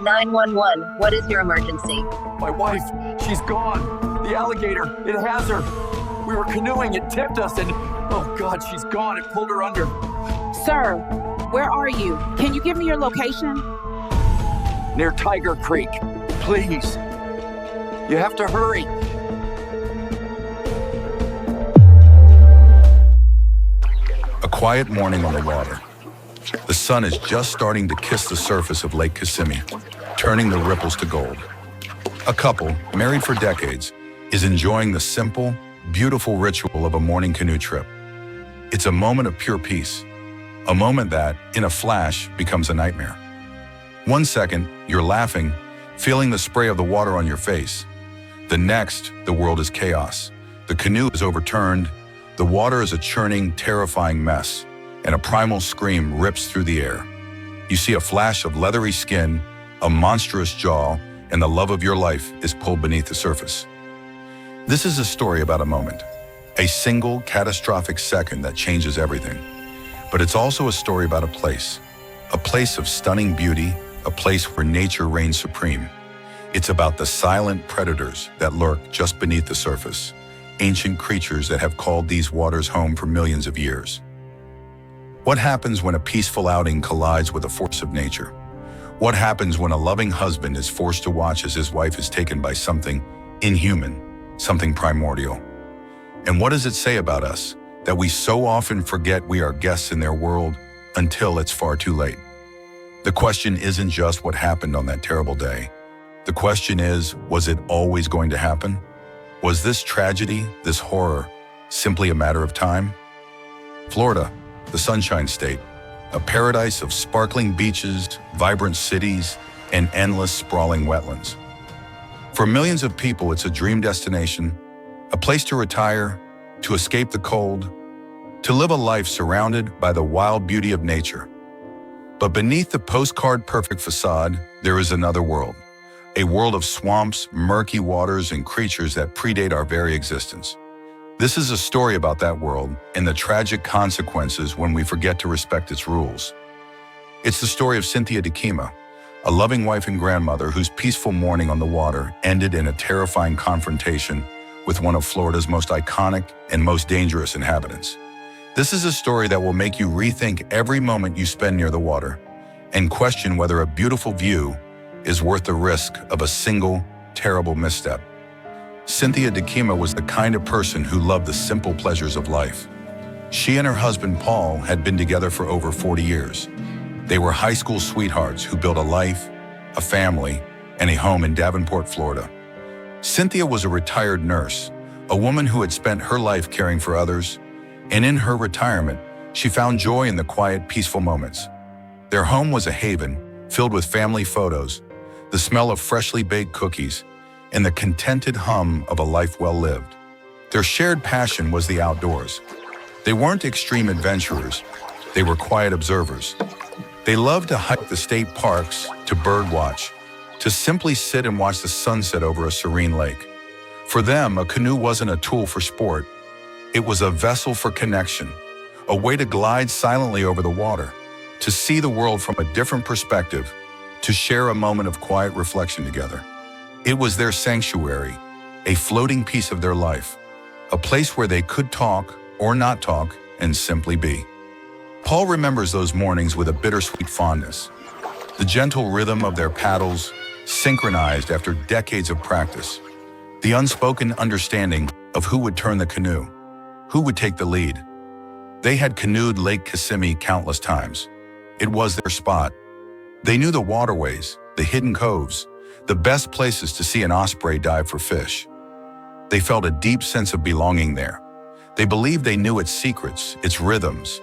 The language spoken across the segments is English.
911, what is your emergency? My wife, she's gone. The alligator, it has her. We were canoeing, it tipped us, and oh God, she's gone. It pulled her under. Sir, where are you? Can you give me your location? Near Tiger Creek. Please. You have to hurry. A quiet morning on the water. The sun is just starting to kiss the surface of Lake Kissimmee, turning the ripples to gold. A couple, married for decades, is enjoying the simple, beautiful ritual of a morning canoe trip. It's a moment of pure peace, a moment that, in a flash, becomes a nightmare. 1 second, you're laughing, feeling the spray of the water on your face. The next, the world is chaos. The canoe is overturned, the water is a churning, terrifying mess, and a primal scream rips through the air. You see a flash of leathery skin, a monstrous jaw, and the love of your life is pulled beneath the surface. This is a story about a moment, a single catastrophic second that changes everything. But it's also a story about a place of stunning beauty, a place where nature reigns supreme. It's about the silent predators that lurk just beneath the surface, ancient creatures that have called these waters home for millions of years. What happens when a peaceful outing collides with a force of nature? What happens when a loving husband is forced to watch as his wife is taken by something inhuman, something primordial? And what does it say about us that we so often forget we are guests in their world until it's far too late? The question isn't just what happened on that terrible day. The question is, was it always going to happen? Was this tragedy, this horror, simply a matter of time? Florida, the Sunshine State, a paradise of sparkling beaches, vibrant cities, and endless sprawling wetlands. For millions of people, it's a dream destination, a place to retire, to escape the cold, to live a life surrounded by the wild beauty of nature. But beneath the postcard-perfect facade, there is another world, a world of swamps, murky waters, and creatures that predate our very existence. This is a story about that world and the tragic consequences when we forget to respect its rules. It's the story of Cynthia Diekema, a loving wife and grandmother whose peaceful morning on the water ended in a terrifying confrontation with one of Florida's most iconic and most dangerous inhabitants. This is a story that will make you rethink every moment you spend near the water and question whether a beautiful view is worth the risk of a single, terrible misstep. Cynthia Diekema was the kind of person who loved the simple pleasures of life. She and her husband, Paul, had been together for over 40 years. They were high school sweethearts who built a life, a family, and a home in Davenport, Florida. Cynthia was a retired nurse, a woman who had spent her life caring for others, and in her retirement, she found joy in the quiet, peaceful moments. Their home was a haven, filled with family photos, the smell of freshly baked cookies, and the contented hum of a life well lived. Their shared passion was the outdoors. They weren't extreme adventurers, they were quiet observers. They loved to hike the state parks, to birdwatch, to simply sit and watch the sunset over a serene lake. For them, a canoe wasn't a tool for sport. It was a vessel for connection, a way to glide silently over the water, to see the world from a different perspective, to share a moment of quiet reflection together. It was their sanctuary, a floating piece of their life, a place where they could talk or not talk and simply be. Paul remembers those mornings with a bittersweet fondness. The gentle rhythm of their paddles, synchronized after decades of practice. The unspoken understanding of who would turn the canoe, who would take the lead. They had canoed Lake Kissimmee countless times. It was their spot. They knew the waterways, the hidden coves, the best places to see an osprey dive for fish. They felt a deep sense of belonging there. They believed they knew its secrets, its rhythms,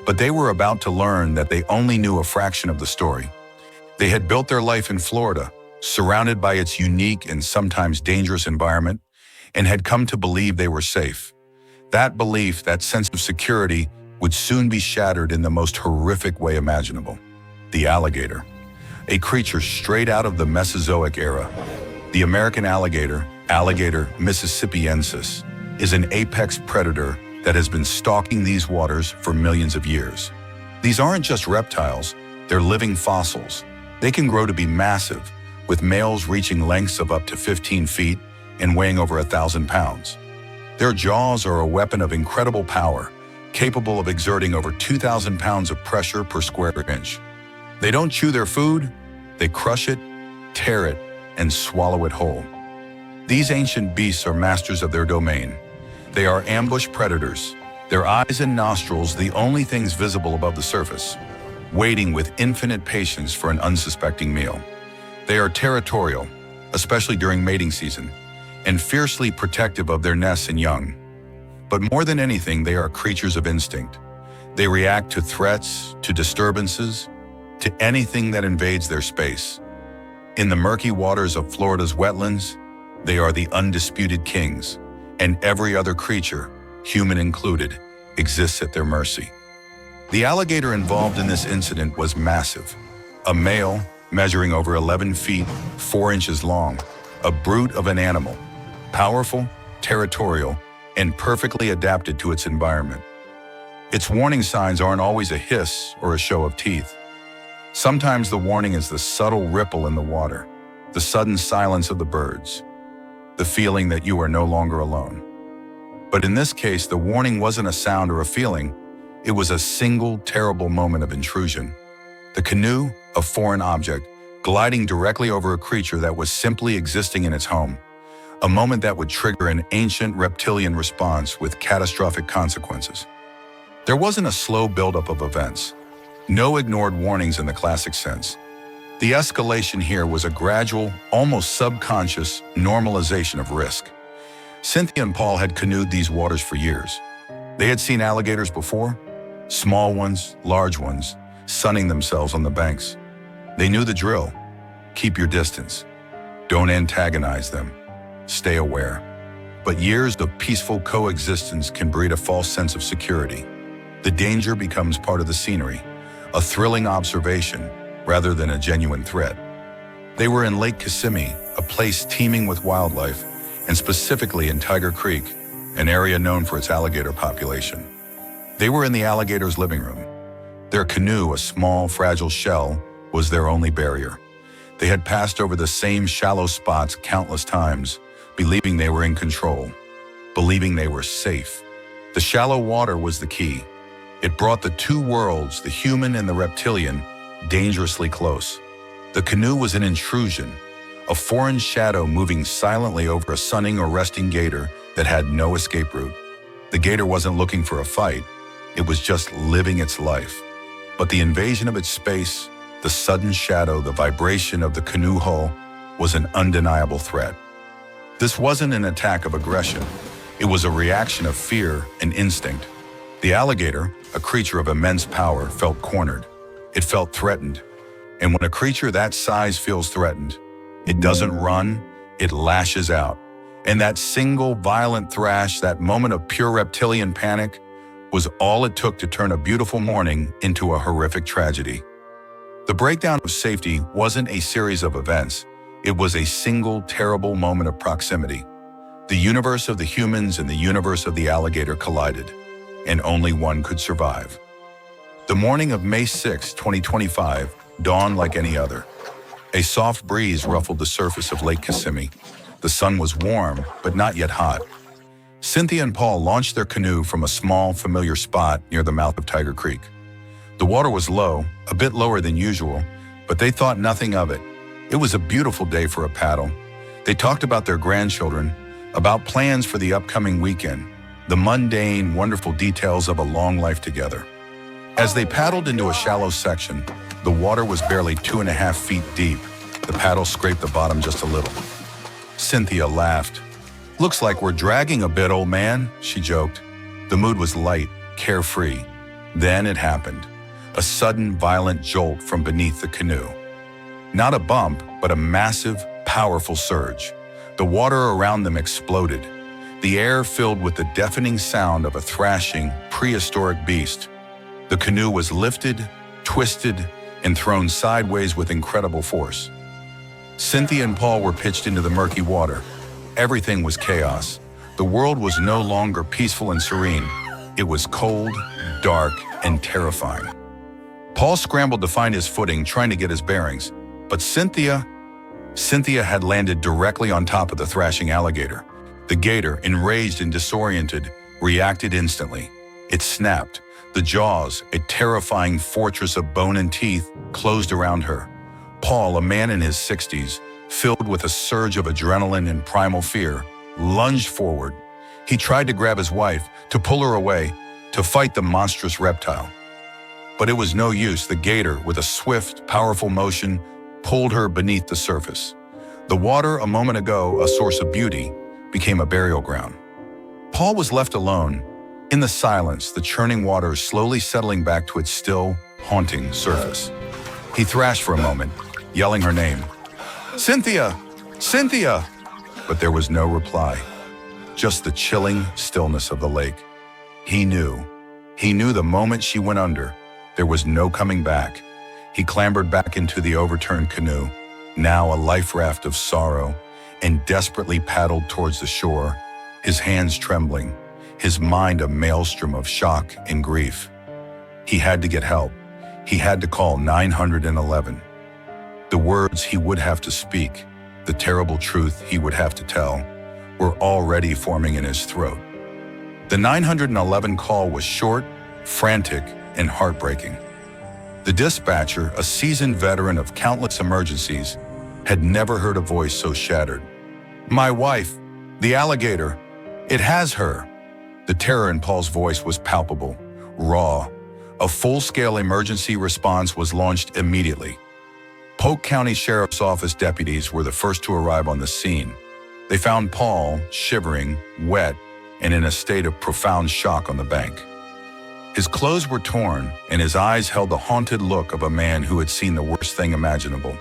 but they were about to learn that they only knew a fraction of the story. They had built their life in Florida, surrounded by its unique and sometimes dangerous environment, and had come to believe they were safe. That belief, that sense of security, would soon be shattered in the most horrific way imaginable. The alligator, a creature straight out of the Mesozoic era. The American alligator, Alligator mississippiensis, is an apex predator that has been stalking these waters for millions of years. These aren't just reptiles, they're living fossils, They can grow to be massive, with males reaching lengths of up to 15 feet and weighing over 1,000 pounds. Their jaws are a weapon of incredible power, capable of exerting over 2,000 pounds of pressure per square inch. They don't chew their food, they crush it, tear it, and swallow it whole. These ancient beasts are masters of their domain. They are ambush predators, their eyes and nostrils the only things visible above the surface, waiting with infinite patience for an unsuspecting meal. They are territorial, especially during mating season, and fiercely protective of their nests and young. But more than anything, they are creatures of instinct. They react to threats, to disturbances, to anything that invades their space. In the murky waters of Florida's wetlands, they are the undisputed kings, and every other creature, human included, exists at their mercy. The alligator involved in this incident was massive. A male, measuring over 11 feet, 4 inches long, a brute of an animal, powerful, territorial, and perfectly adapted to its environment. Its warning signs aren't always a hiss or a show of teeth. Sometimes the warning is the subtle ripple in the water, the sudden silence of the birds, the feeling that you are no longer alone. But in this case, the warning wasn't a sound or a feeling. It was a single, terrible moment of intrusion. The canoe, a foreign object, gliding directly over a creature that was simply existing in its home. A moment that would trigger an ancient reptilian response with catastrophic consequences. There wasn't a slow buildup of events. No ignored warnings in the classic sense. The escalation here was a gradual, almost subconscious normalization of risk. Cynthia and Paul had canoed these waters for years. They had seen alligators before, small ones, large ones, sunning themselves on the banks. They knew the drill. Keep your distance. Don't antagonize them. Stay aware. But years of peaceful coexistence can breed a false sense of security. The danger becomes part of the scenery, a thrilling observation rather than a genuine threat. They were in Lake Kissimmee, a place teeming with wildlife, and specifically in Tiger Creek, an area known for its alligator population. They were in the alligator's living room. Their canoe, a small, fragile shell, was their only barrier. They had passed over the same shallow spots countless times, believing they were in control, believing they were safe. The shallow water was the key. It brought the two worlds, the human and the reptilian, dangerously close. The canoe was an intrusion, a foreign shadow moving silently over a sunning or resting gator that had no escape route. The gator wasn't looking for a fight, it was just living its life. But the invasion of its space, the sudden shadow, the vibration of the canoe hull was an undeniable threat. This wasn't an attack of aggression, it was a reaction of fear and instinct. The alligator, a creature of immense power, felt cornered. It felt threatened. And when a creature that size feels threatened, it doesn't run, it lashes out. And that single violent thrash, that moment of pure reptilian panic, was all it took to turn a beautiful morning into a horrific tragedy. The breakdown of safety wasn't a series of events. It was a single terrible moment of proximity. The universe of the humans and the universe of the alligator collided, and only one could survive. The morning of May 6, 2025, dawned like any other. A soft breeze ruffled the surface of Lake Kissimmee. The sun was warm, but not yet hot. Cynthia and Paul launched their canoe from a small, familiar spot near the mouth of Tiger Creek. The water was low, a bit lower than usual, but they thought nothing of it. It was a beautiful day for a paddle. They talked about their grandchildren, about plans for the upcoming weekend, the mundane, wonderful details of a long life together. As they paddled into a shallow section, the water was barely 2.5 feet deep. The paddle scraped the bottom just a little. Cynthia laughed. "Looks like we're dragging a bit, old man," she joked. The mood was light, carefree. Then it happened. A sudden, violent jolt from beneath the canoe. Not a bump, but a massive, powerful surge. The water around them exploded. The air filled with the deafening sound of a thrashing, prehistoric beast. The canoe was lifted, twisted, and thrown sideways with incredible force. Cynthia and Paul were pitched into the murky water. Everything was chaos. The world was no longer peaceful and serene. It was cold, dark, and terrifying. Paul scrambled to find his footing, trying to get his bearings. But Cynthia had landed directly on top of the thrashing alligator. The gator, enraged and disoriented, reacted instantly. It snapped. The jaws, a terrifying fortress of bone and teeth, closed around her. Paul, a man in his 60s, filled with a surge of adrenaline and primal fear, lunged forward. He tried to grab his wife, to pull her away, to fight the monstrous reptile. But it was no use. The gator, with a swift, powerful motion, pulled her beneath the surface. The water, a moment ago a source of beauty, became a burial ground. Paul was left alone. In the silence, the churning water slowly settling back to its still, haunting surface. He thrashed for a moment, yelling her name. "Cynthia! Cynthia!" But there was no reply. Just the chilling stillness of the lake. He knew the moment she went under, there was no coming back. He clambered back into the overturned canoe, now a life raft of sorrow, and desperately paddled towards the shore, his hands trembling, his mind a maelstrom of shock and grief. He had to get help. He had to call 911. The words he would have to speak, the terrible truth he would have to tell, were already forming in his throat. The 911 call was short, frantic, and heartbreaking. The dispatcher, a seasoned veteran of countless emergencies, had never heard a voice so shattered. "My wife, the alligator, it has her." The terror in Paul's voice was palpable, raw. A full-scale emergency response was launched immediately. Polk County Sheriff's Office deputies were the first to arrive on the scene. They found Paul shivering, wet, and in a state of profound shock on the bank. His clothes were torn, and his eyes held the haunted look of a man who had seen the worst thing imaginable.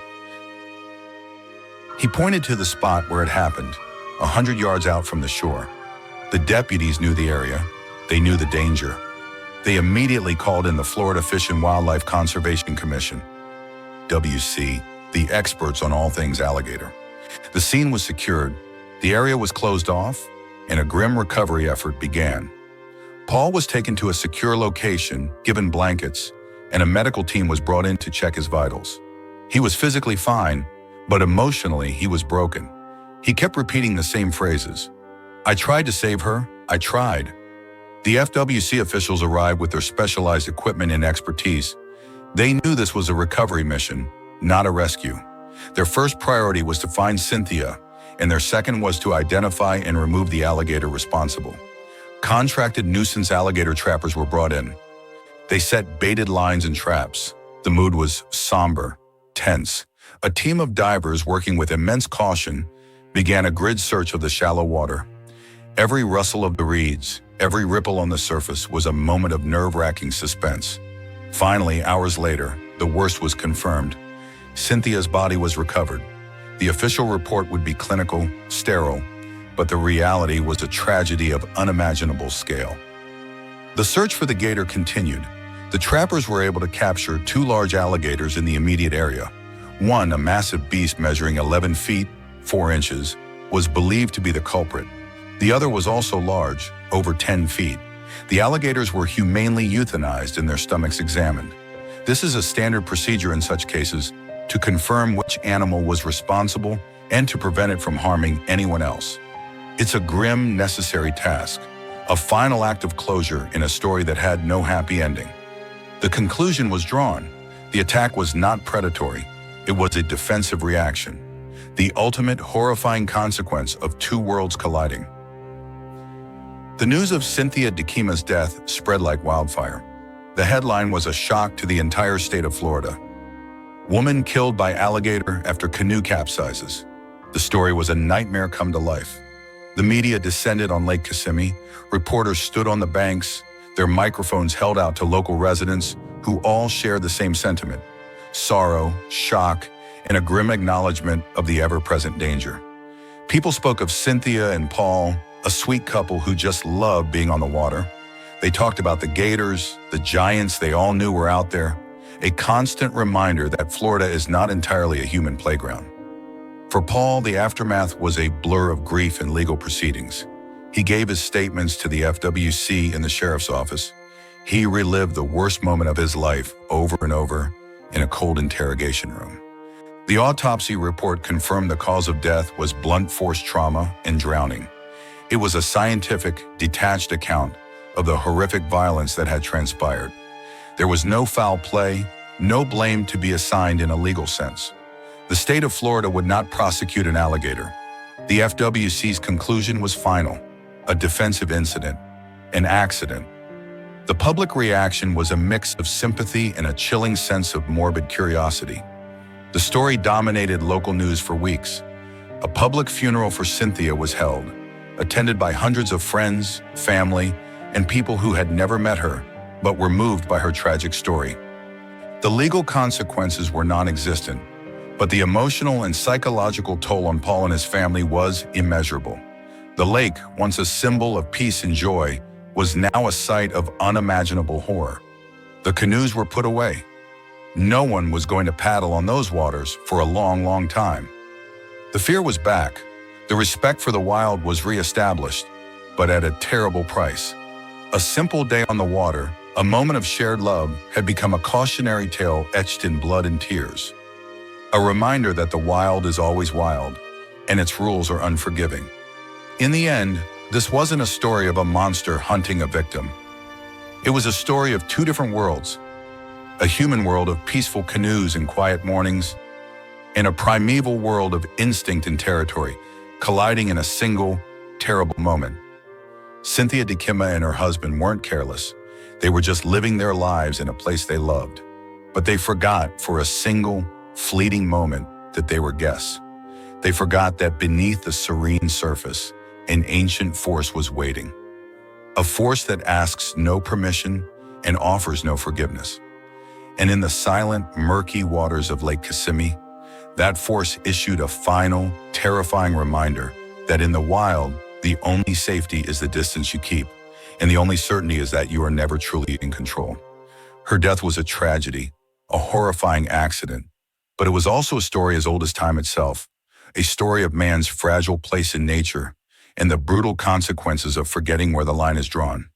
He pointed to the spot where it happened, 100 yards out from the shore. The deputies knew the area. They knew the danger. They immediately called in the Florida Fish and Wildlife Conservation Commission, WC, the experts on all things alligator. The scene was secured, the area was closed off, and a grim recovery effort began. Paul was taken to a secure location, given blankets, and a medical team was brought in to check his vitals. He was physically fine, but emotionally he was broken. He kept repeating the same phrases. "I tried to save her, I tried." The FWC officials arrived with their specialized equipment and expertise. They knew this was a recovery mission, not a rescue. Their first priority was to find Cynthia, and their second was to identify and remove the alligator responsible. Contracted nuisance alligator trappers were brought in. They set baited lines and traps. The mood was somber, tense. A team of divers working with immense caution began a grid search of the shallow water. Every rustle of the reeds, every ripple on the surface was a moment of nerve-wracking suspense. Finally, hours later, the worst was confirmed. Cynthia's body was recovered. The official report would be clinical, sterile, but the reality was a tragedy of unimaginable scale. The search for the gator continued. The trappers were able to capture 2 large alligators in the immediate area. One, a massive beast measuring 11 feet, 4 inches, was believed to be the culprit. The other was also large, over 10 feet. The alligators were humanely euthanized and their stomachs examined. This is a standard procedure in such cases to confirm which animal was responsible and to prevent it from harming anyone else. It's a grim, necessary task, a final act of closure in a story that had no happy ending. The conclusion was drawn. The attack was not predatory. It was a defensive reaction, the ultimate horrifying consequence of 2 worlds colliding. The news of Cynthia Diekema's death spread like wildfire. The headline was a shock to the entire state of Florida. Woman killed by alligator after canoe capsizes. The story was a nightmare come to life. The media descended on Lake Kissimmee. Reporters stood on the banks, their microphones held out to local residents who all shared the same sentiment: sorrow, shock, and a grim acknowledgement of the ever-present danger. People spoke of Cynthia and Paul, a sweet couple who just loved being on the water. They talked about the gators, the giants they all knew were out there, a constant reminder that Florida is not entirely a human playground. For Paul, the aftermath was a blur of grief and legal proceedings. He gave his statements to the FWC in the sheriff's office. He relived the worst moment of his life over and over in a cold interrogation room. The autopsy report confirmed the cause of death was blunt force trauma and drowning. It was a scientific, detached account of the horrific violence that had transpired. There was no foul play, no blame to be assigned in a legal sense. The state of Florida would not prosecute an alligator. The FWC's conclusion was final: a defensive incident, an accident. The public reaction was a mix of sympathy and a chilling sense of morbid curiosity. The story dominated local news for weeks. A public funeral for Cynthia was held, attended by hundreds of friends, family, and people who had never met her, but were moved by her tragic story. The legal consequences were non-existent, but the emotional and psychological toll on Paul and his family was immeasurable. The lake, once a symbol of peace and joy, was now a site of unimaginable horror. The canoes were put away. No one was going to paddle on those waters for a long, long time. The fear was back. The respect for the wild was reestablished, but at a terrible price. A simple day on the water, a moment of shared love, had become a cautionary tale etched in blood and tears. A reminder that the wild is always wild, and its rules are unforgiving. In the end, this wasn't a story of a monster hunting a victim. It was a story of two different worlds: a human world of peaceful canoes and quiet mornings, and a primeval world of instinct and territory, colliding in a single, terrible moment. Cynthia Diekema and her husband weren't careless. They were just living their lives in a place they loved. But they forgot for a single, fleeting moment that they were guests. They forgot that beneath the serene surface, an ancient force was waiting. A force that asks no permission and offers no forgiveness. And in the silent, murky waters of Lake Kissimmee, that force issued a final, terrifying reminder that in the wild, the only safety is the distance you keep, and the only certainty is that you are never truly in control. Her death was a tragedy, a horrifying accident, but it was also a story as old as time itself, a story of man's fragile place in nature and the brutal consequences of forgetting where the line is drawn.